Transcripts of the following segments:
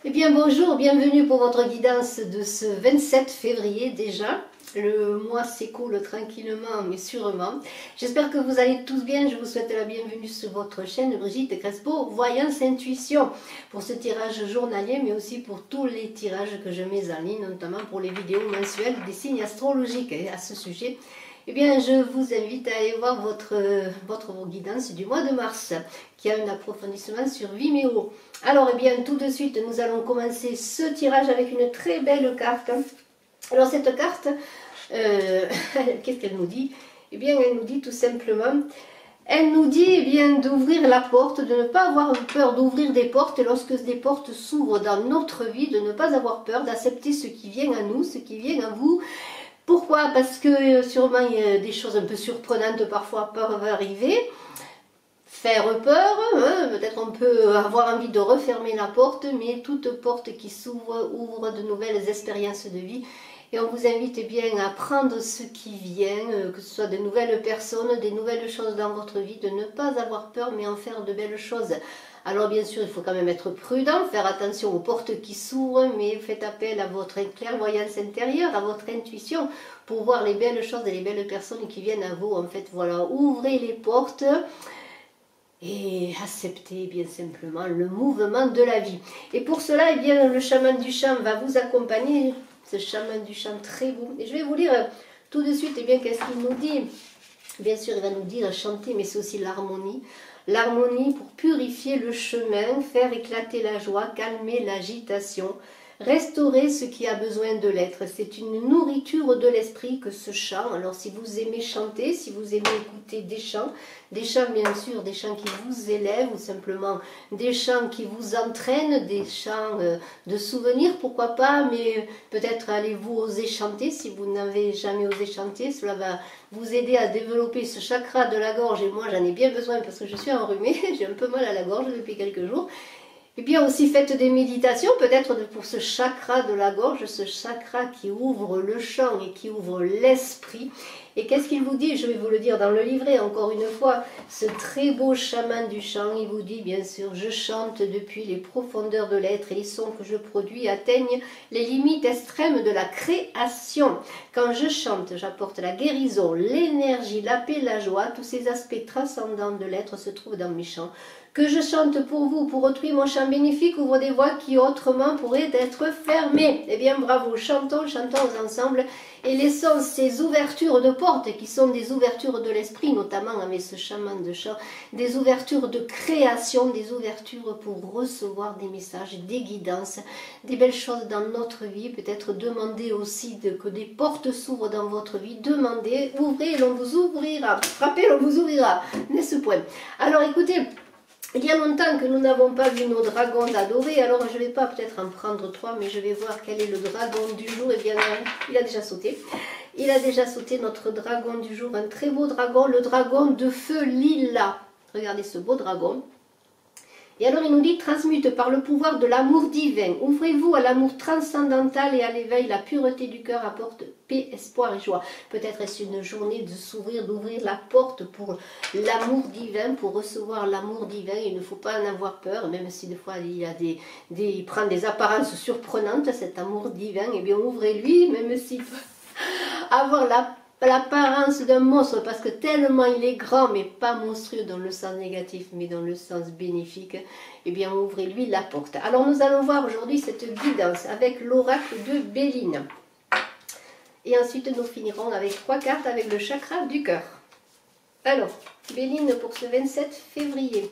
Eh bien bonjour, bienvenue pour votre guidance de ce 27 février déjà. Le mois s'écoule tranquillement mais sûrement. J'espère que vous allez tous bien, je vous souhaite la bienvenue sur votre chaîne Brigitte Crespo, Voyance Intuition. Pour ce tirage journalier mais aussi pour tous les tirages que je mets en ligne, notamment pour les vidéos mensuelles des signes astrologiques. Et à ce sujet, eh bien, je vous invite à aller voir votre guidance du mois de mars, qui a un approfondissement sur Vimeo. Alors, eh bien, tout de suite, nous allons commencer ce tirage avec une très belle carte. Alors, cette carte, qu'est-ce qu'elle nous dit? Eh bien, elle nous dit tout simplement, elle nous dit eh bien d'ouvrir la porte, de ne pas avoir peur d'ouvrir des portes, et lorsque des portes s'ouvrent dans notre vie, de ne pas avoir peur, d'accepter ce qui vient à nous, ce qui vient à vous. Pourquoi? Parce que sûrement il y a des choses un peu surprenantes parfois peuvent arriver, faire peur, hein, peut-être on peut avoir envie de refermer la porte, mais toute porte qui s'ouvre ouvre de nouvelles expériences de vie. Et on vous invite bien à prendre ce qui vient, que ce soit de nouvelles personnes, des nouvelles choses dans votre vie, de ne pas avoir peur mais en faire de belles choses. Alors bien sûr, il faut quand même être prudent, faire attention aux portes qui s'ouvrent, mais faites appel à votre clairvoyance intérieure, à votre intuition, pour voir les belles choses et les belles personnes qui viennent à vous. En fait, voilà, ouvrez les portes et acceptez bien simplement le mouvement de la vie. Et pour cela, eh bien, le chaman du chant va vous accompagner, ce chaman du chant très beau. Et je vais vous lire tout de suite, eh bien, qu'est-ce qu'il nous dit. Bien sûr, il va nous dire chanter, mais c'est aussi l'harmonie. L'harmonie pour purifier le chemin, faire éclater la joie, calmer l'agitation, restaurer ce qui a besoin de l'être. C'est une nourriture de l'esprit que ce chant. Alors si vous aimez chanter, si vous aimez écouter des chants bien sûr, des chants qui vous élèvent ou simplement des chants qui vous entraînent, des chants de souvenirs, pourquoi pas, mais peut-être allez-vous oser chanter si vous n'avez jamais osé chanter. Cela va vous aider à développer ce chakra de la gorge et moi j'en ai bien besoin parce que je suis enrhumée, j'ai un peu mal à la gorge depuis quelques jours. Et bien aussi faites des méditations, peut-être pour ce chakra de la gorge, ce chakra qui ouvre le champ et qui ouvre l'esprit. Et qu'est-ce qu'il vous dit? Je vais vous le dire dans le livret encore une fois. Ce très beau chaman du chant, il vous dit bien sûr, je chante depuis les profondeurs de l'être et les sons que je produis atteignent les limites extrêmes de la création. Quand je chante, j'apporte la guérison, l'énergie, la paix, la joie, tous ces aspects transcendants de l'être se trouvent dans mes chants. Que je chante pour vous, pour autrui, mon chant bénéfique ouvre des voies qui autrement pourraient être fermées. Eh bien bravo, chantons ensemble et laissons ces ouvertures de portes qui sont des ouvertures de l'esprit, notamment avec ce chaman de chant, des ouvertures de création, des ouvertures pour recevoir des messages, des guidances, des belles choses dans notre vie. Peut-être demander aussi que des portes s'ouvrent dans votre vie, demandez, ouvrez, l'on vous ouvrira, frappez, l'on vous ouvrira, n'est-ce point? Alors écoutez, il y a longtemps que nous n'avons pas vu nos dragons adorer, alors je ne vais pas peut-être en prendre 3, mais je vais voir quel est le dragon du jour. Et bien, il a déjà sauté. Il a déjà sauté notre dragon du jour, un très beau dragon, le dragon de feu lila. Regardez ce beau dragon. Et alors il nous dit, transmute par le pouvoir de l'amour divin. Ouvrez-vous à l'amour transcendantal et à l'éveil. La pureté du cœur apporte paix, espoir et joie. Peut-être est-ce une journée de s'ouvrir, d'ouvrir la porte pour l'amour divin, pour recevoir l'amour divin. Il ne faut pas en avoir peur, même si des fois il prend des apparences surprenantes, cet amour divin. Eh bien ouvrez-lui, même s'il peut avoir l'apparence d'un monstre, parce que tellement il est grand, mais pas monstrueux dans le sens négatif, mais dans le sens bénéfique, eh bien ouvrez-lui la porte. Alors nous allons voir aujourd'hui cette guidance avec l'oracle de Béline. Et ensuite nous finirons avec 3 cartes avec le chakra du cœur. Alors, Béline pour ce 27 février.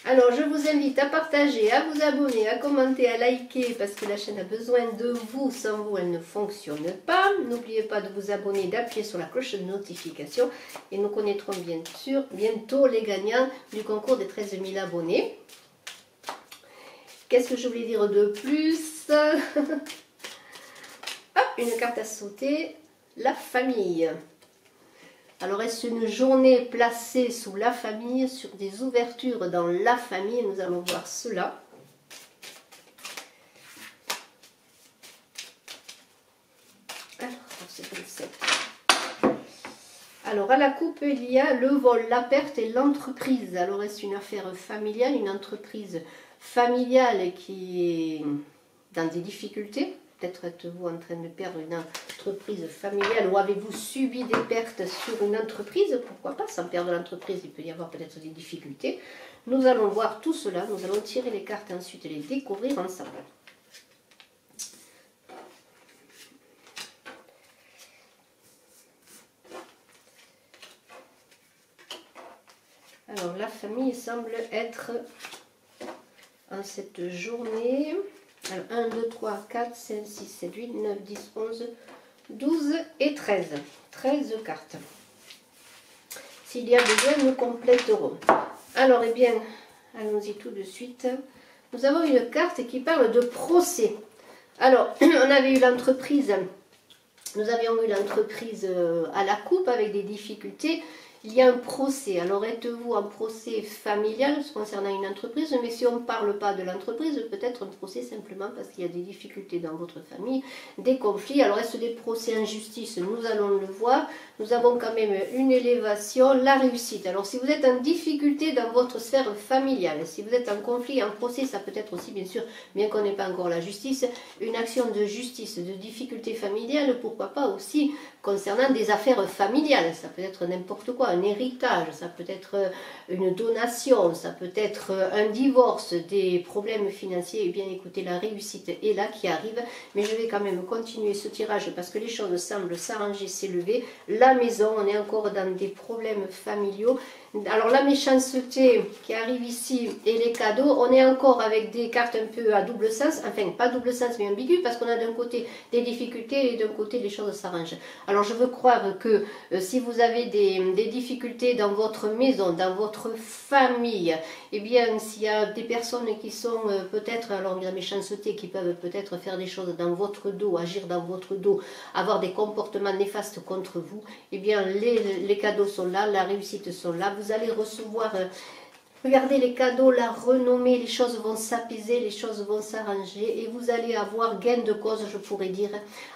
Alors, je vous invite à partager, à vous abonner, à commenter, à liker, parce que la chaîne a besoin de vous. Sans vous, elle ne fonctionne pas. N'oubliez pas de vous abonner, d'appuyer sur la cloche de notification. Et nous connaîtrons bien sûr bientôt les gagnants du concours des 13 000 abonnés. Qu'est-ce que je voulais dire de plus? Ah, une carte à sauter, la famille. Alors, est-ce une journée placée sous la famille, sur des ouvertures dans la famille? Nous allons voir cela. Alors, c'est 27. Alors à la coupe, il y a le vol, la perte et l'entreprise. Alors est-ce une affaire familiale, une entreprise familiale qui est dans des difficultés? Peut-être êtes-vous en train de perdre une entreprise familiale ou avez-vous subi des pertes sur une entreprise? Pourquoi pas, sans perdre l'entreprise, il peut y avoir peut-être des difficultés. Nous allons voir tout cela, nous allons tirer les cartes et ensuite les découvrir ensemble. Alors la famille semble être en cette journée. Alors 1, 2, 3, 4, 5, 6, 7, 8, 9, 10, 11, 12 et 13. 13 cartes. S'il y a besoin, nous compléterons. Alors, eh bien, allons-y tout de suite. Nous avons une carte qui parle de procès. Alors, on avait eu l'entreprise, nous avions eu l'entreprise à la coupe avec des difficultés. Il y a un procès. Alors, êtes-vous en procès familial concernant une entreprise? Mais si on ne parle pas de l'entreprise, peut-être un procès simplement parce qu'il y a des difficultés dans votre famille, des conflits. Alors, est-ce des procès en justice? Nous allons le voir. Nous avons quand même une élévation, la réussite. Alors, si vous êtes en difficulté dans votre sphère familiale, si vous êtes en conflit, en procès, ça peut être aussi, bien sûr, bien qu'on n'ait pas encore la justice, une action de justice, de difficulté familiale, pourquoi pas aussi concernant des affaires familiales. Ça peut être n'importe quoi, un héritage, ça peut être une donation, ça peut être un divorce, des problèmes financiers. Eh bien, écoutez, la réussite est là qui arrive, mais je vais quand même continuer ce tirage parce que les choses semblent s'arranger, s'élever. La maison, on est encore dans des problèmes familiaux. Alors la méchanceté qui arrive ici et les cadeaux, on est encore avec des cartes un peu à double sens, enfin pas double sens mais ambigu, parce qu'on a d'un côté des difficultés et d'un côté les choses s'arrangent. Alors je veux croire que si vous avez des difficultés dans votre maison, dans votre famille, eh bien s'il y a des personnes qui sont peut-être, alors la méchanceté, qui peuvent peut-être faire des choses dans votre dos, agir dans votre dos, avoir des comportements néfastes contre vous, eh bien les cadeaux sont là, la réussite sont là. Vous allez recevoir, regardez les cadeaux, la renommée, les choses vont s'apaiser, les choses vont s'arranger et vous allez avoir gain de cause, je pourrais dire,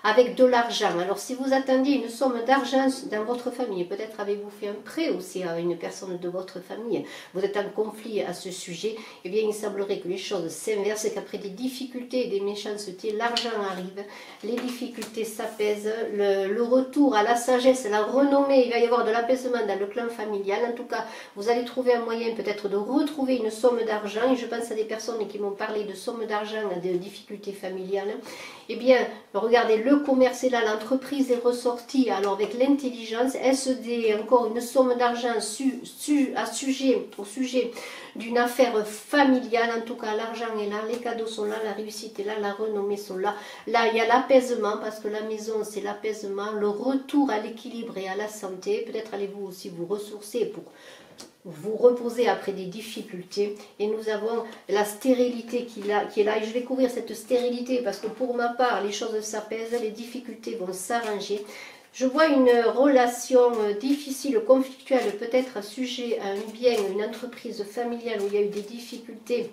avec de l'argent. Alors si vous attendiez une somme d'argent dans votre famille, peut-être avez-vous fait un prêt aussi à une personne de votre famille, vous êtes en conflit à ce sujet, eh bien il semblerait que les choses s'inversent et qu'après des difficultés et des méchancetés, l'argent arrive, les difficultés s'apaisent, le retour à la sagesse, la renommée, il va y avoir de l'apaisement dans le clan familial. En tout cas, vous allez trouver un moyen peut-être de retrouver une somme d'argent, et je pense à des personnes qui m'ont parlé de somme d'argent, de difficultés familiales. Eh bien, regardez, le commerce est là, l'entreprise est ressortie, alors avec l'intelligence, est-ce encore une somme d'argent au sujet d'une affaire familiale? En tout cas, l'argent est là, les cadeaux sont là, la réussite est là, la renommée sont là. Là, il y a l'apaisement, parce que la maison, c'est l'apaisement, le retour à l'équilibre et à la santé. Peut-être allez-vous aussi vous ressourcer pour vous reposer après des difficultés. Et nous avons la stérilité qui est là. Et je vais couvrir cette stérilité parce que pour ma part, les choses s'apaisent, les difficultés vont s'arranger. Je vois une relation difficile, conflictuelle, peut-être sujet à un bien, une entreprise familiale où il y a eu des difficultés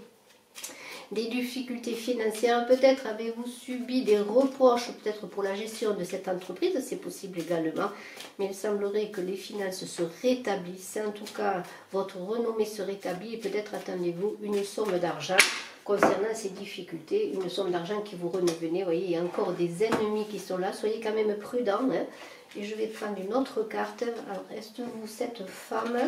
financières. Peut-être avez-vous subi des reproches, peut-être pour la gestion de cette entreprise, c'est possible également. Mais il semblerait que les finances se rétablissent. En tout cas, votre renommée se rétablit et peut-être attendez-vous une somme d'argent concernant ces difficultés, une somme d'argent qui vous revenait. Vous voyez, il y a encore des ennemis qui sont là. Soyez quand même prudents. Hein. Et je vais prendre une autre carte. Alors, est-ce que vous, cette femme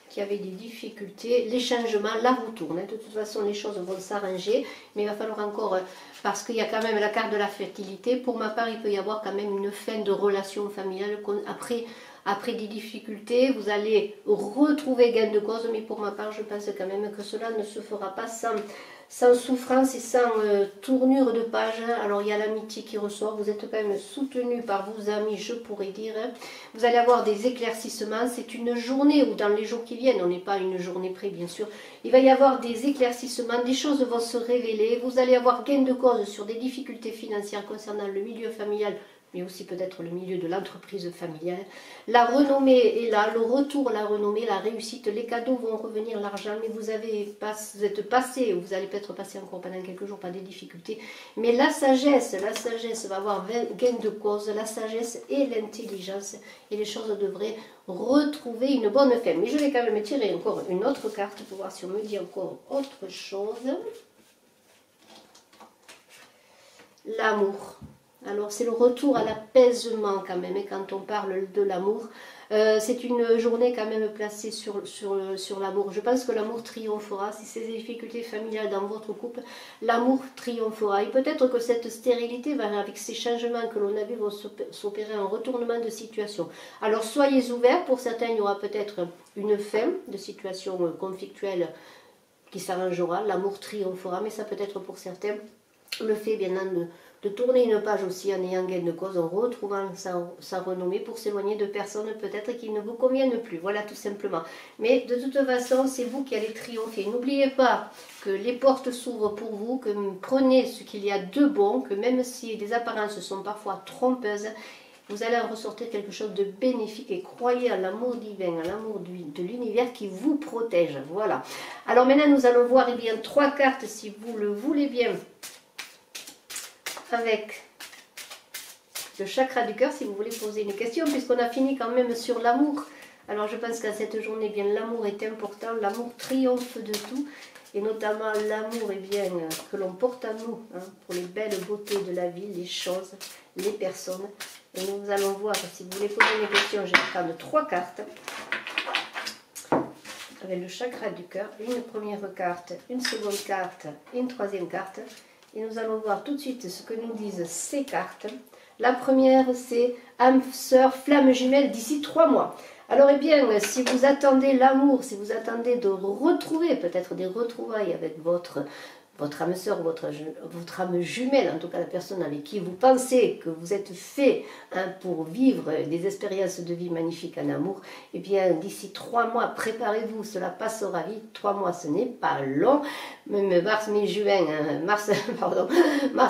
qui avait des difficultés, les changements, la roue tourne. De toute façon, les choses vont s'arranger, mais il va falloir encore, parce qu'il y a quand même la carte de la fertilité. Pour ma part, il peut y avoir quand même une fin de relation familiale. Après des difficultés, vous allez retrouver gain de cause, mais pour ma part, je pense quand même que cela ne se fera pas sans souffrance et sans tournure de page. Alors il y a l'amitié qui ressort, vous êtes quand même soutenu par vos amis, je pourrais dire. Vous allez avoir des éclaircissements, c'est une journée où dans les jours qui viennent, on n'est pas à une journée près bien sûr, il va y avoir des éclaircissements, des choses vont se révéler, vous allez avoir gain de cause sur des difficultés financières concernant le milieu familial mais aussi peut-être le milieu de l'entreprise familiale. La renommée est là, le retour, la renommée, la réussite, les cadeaux vont revenir, l'argent, mais vous êtes passé, vous allez peut-être passer encore pendant quelques jours par des difficultés, mais la sagesse va avoir gain de cause, la sagesse et l'intelligence, et les choses devraient retrouver une bonne fin. Mais je vais quand même tirer encore une autre carte pour voir si on me dit encore autre chose. L'amour. Alors c'est le retour à l'apaisement quand même, et quand on parle de l'amour, c'est une journée quand même placée sur l'amour. Je pense que l'amour triomphera. Si ces difficultés familiales dans votre couple, l'amour triomphera. Et peut-être que cette stérilité, avec ces changements que l'on a vu, vont s'opérer un retournement de situation. Alors soyez ouverts, pour certains il y aura peut-être une fin de situation conflictuelle qui s'arrangera, l'amour triomphera, mais ça peut être pour certains le fait bien de tourner une page aussi en ayant gain de cause, en retrouvant sa renommée pour s'éloigner de personnes peut-être qui ne vous conviennent plus. Voilà, tout simplement. Mais de toute façon, c'est vous qui allez triompher. N'oubliez pas que les portes s'ouvrent pour vous, que prenez ce qu'il y a de bon, que même si les apparences sont parfois trompeuses, vous allez en ressortir quelque chose de bénéfique, et croyez à l'amour divin, à l'amour de l'univers qui vous protège. Voilà. Alors maintenant, nous allons voir bien 3 cartes, si vous le voulez bien, avec le chakra du cœur, si vous voulez poser une question, puisqu'on a fini quand même sur l'amour. Alors je pense qu'à cette journée, bien l'amour est important, l'amour triomphe de tout, et notamment l'amour que l'on porte à nous, hein, pour les belles beautés de la vie, les choses, les personnes. Et nous allons voir, si vous voulez poser une question, je vais prendre 3 cartes, avec le chakra du cœur, une première carte, une seconde carte et une troisième carte. Et nous allons voir tout de suite ce que nous disent ces cartes. La première, c'est âme sœur, flamme jumelle d'ici 3 mois. Alors, eh bien, si vous attendez l'amour, si vous attendez de retrouver peut-être des retrouvailles avec votre âme sœur, votre âme jumelle, en tout cas la personne avec qui vous pensez que vous êtes fait, hein, pour vivre des expériences de vie magnifiques en amour, eh bien d'ici 3 mois, préparez-vous, cela passera vite. 3 mois, ce n'est pas long, même mars, mai, juin, mars,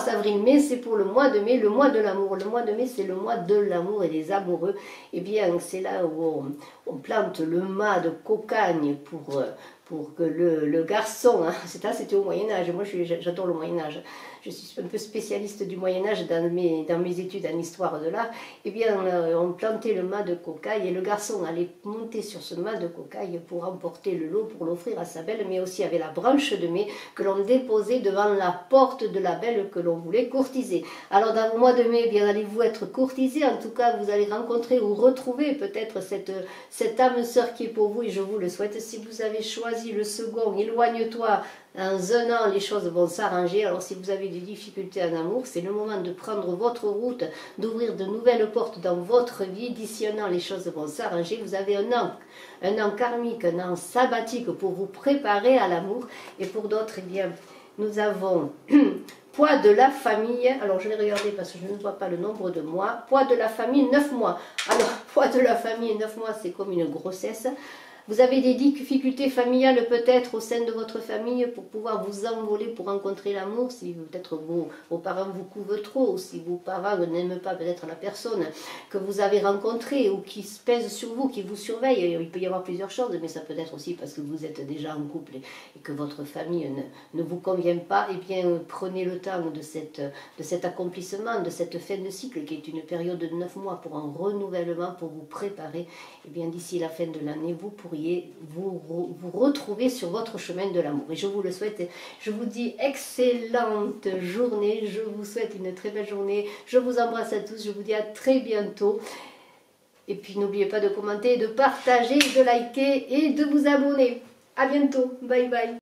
avril, mai, c'est pour le mois de mai, le mois de l'amour. Le mois de mai, c'est le mois de l'amour et des amoureux. Eh bien, c'est là où on plante le mât de cocagne pour que le garçon, hein, c'était au Moyen-Âge, moi j'adore le Moyen-Âge, je suis un peu spécialiste du Moyen-Âge dans mes études en histoire de l'art. Eh bien, on plantait le mât de cocaille, et le garçon allait monter sur ce mât de cocaille pour emporter le lot, pour l'offrir à sa belle, mais aussi avec la branche de mai que l'on déposait devant la porte de la belle que l'on voulait courtiser. Alors dans le mois de mai, eh bien, allez-vous être courtisé? En tout cas, vous allez rencontrer ou retrouver peut-être cette âme sœur qui est pour vous, et je vous le souhaite. Si vous avez choisi le second, éloigne-toi, dans 1 an, les choses vont s'arranger. Alors si vous avez des difficultés en amour, c'est le moment de prendre votre route, d'ouvrir de nouvelles portes dans votre vie. D'ici 1 an, les choses vont s'arranger. Vous avez un an karmique, un an sabbatique pour vous préparer à l'amour. Et pour d'autres, eh bien, nous avons poids de la famille. Alors je vais regarder parce que je ne vois pas le nombre de mois. Poids de la famille, 9 mois. Alors, poids de la famille, 9 mois, c'est comme une grossesse. Vous avez des difficultés familiales peut-être au sein de votre famille pour pouvoir vous envoler, pour rencontrer l'amour. Si peut-être vos parents vous couvent trop, ou si vos parents n'aiment pas peut-être la personne que vous avez rencontrée, ou qui se pèse sur vous, qui vous surveille. Il peut y avoir plusieurs choses, mais ça peut être aussi parce que vous êtes déjà en couple et que votre famille ne vous convient pas. Eh bien, prenez le temps de cet accomplissement, de cette fin de cycle qui est une période de 9 mois pour un renouvellement, pour vous préparer. Eh bien, d'ici la fin de l'année, vous pourriez vous retrouver sur votre chemin de l'amour. Et je vous le souhaite. Je vous dis excellente journée. Je vous souhaite une très belle journée. Je vous embrasse à tous. Je vous dis à très bientôt. Et puis n'oubliez pas de commenter, de partager, de liker et de vous abonner. À bientôt. Bye bye.